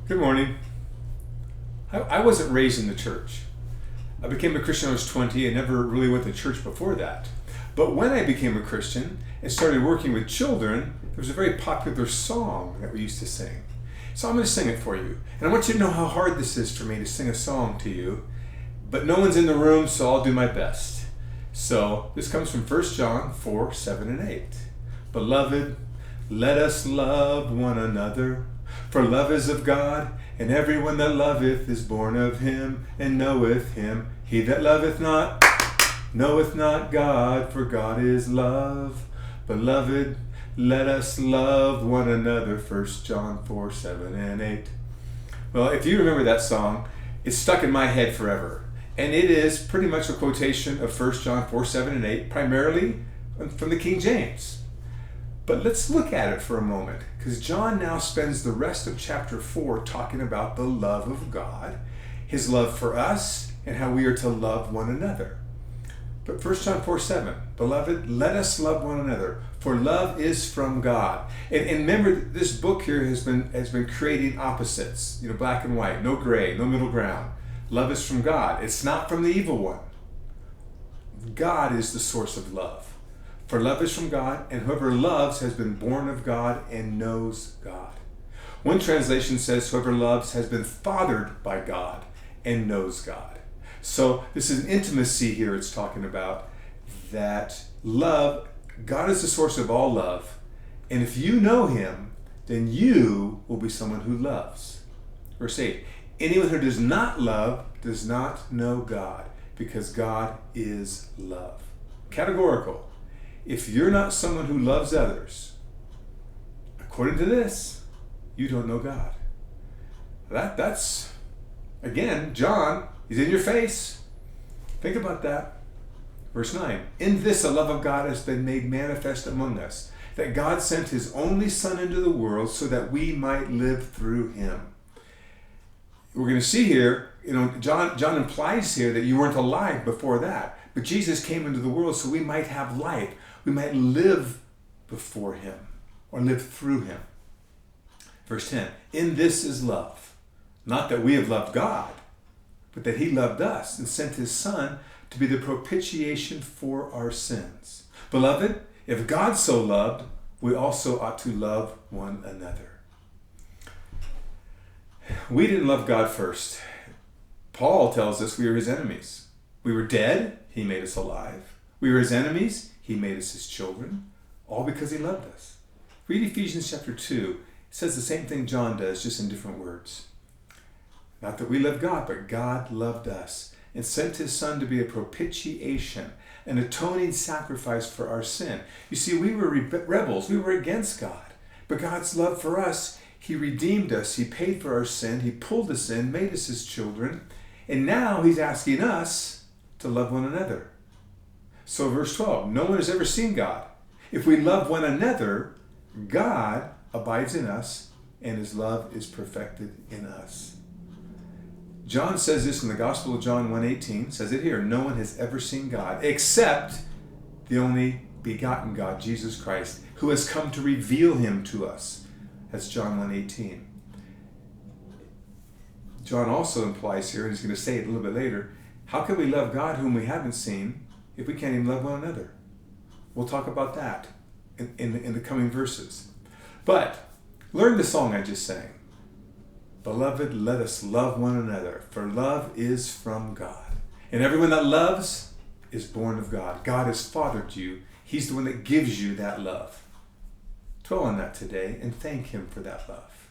Good morning. I wasn't raised in the church. I became a Christian when I was 20 and never really went to church before that. But when I became a Christian and started working with children, there was a very popular song that we used to sing. So I'm going to sing it for you. And I want you to know how hard this is for me to sing a song to you. But no one's in the room, so I'll do my best. So this comes from 1 John 4, 7 and 8. Beloved, let us love one another, for love is of God, and everyone that loveth is born of him, and knoweth him. He that loveth not, knoweth not God, for God is love. Beloved, let us love one another, 1 John 4, 7 and 8. Well, if you remember that song, it's stuck in my head forever. And it is pretty much a quotation of 1 John 4, 7 and 8, primarily from the King James. But let's look at it for a moment, because John now spends the rest of chapter 4 talking about the love of God, his love for us, and how we are to love one another. But 1 John 4, 7, beloved, let us love one another, for love is from God. And remember, this book here has been creating opposites, black and white, no gray, no middle ground. Love is from God. It's not from the evil one. God is the source of love. For love is from God, and whoever loves has been born of God and knows God. One translation says, whoever loves has been fathered by God and knows God. So this is an intimacy here it's talking about, that love, God is the source of all love. And if you know him, then you will be someone who loves. Verse 8, anyone who does not love does not know God, because God is love. Categorical. If you're not someone who loves others, according to this, you don't know God. That's, again, John, he's in your face. Think about that. Verse 9, in this the love of God has been made manifest among us, that God sent his only Son into the world so that we might live through him. We're going to see here, John implies here that you weren't alive before that, but Jesus came into the world so we might have life. We might live before him or live through him. Verse 10, in this is love, not that we have loved God, but that he loved us and sent his Son to be the propitiation for our sins. Beloved, if God so loved, we also ought to love one another. We didn't love God first. Paul tells us we were his enemies. We were dead, he made us alive. We were his enemies, he made us his children, all because he loved us. Read Ephesians chapter 2. It says the same thing John does, just in different words. Not that we loved God, but God loved us and sent his Son to be a propitiation, an atoning sacrifice for our sin. You see, we were rebels. We were against God. But God's love for us, he redeemed us. He paid for our sin. He pulled us in, made us his children. And now he's asking us to love one another. So verse 12, no one has ever seen God. If we love one another, God abides in us, and his love is perfected in us. John says this in the Gospel of John 1:18, says it here, no one has ever seen God except the only begotten God, Jesus Christ, who has come to reveal him to us. That's John 1:18. John also implies here, and he's going to say it a little bit later, how can we love God whom we haven't seen if we can't even love one another? We'll talk about that in the coming verses. But learn the song I just sang. Beloved, let us love one another, for love is from God. And everyone that loves is born of God. God has fathered you. He's the one that gives you that love. Dwell on that today and thank him for that love.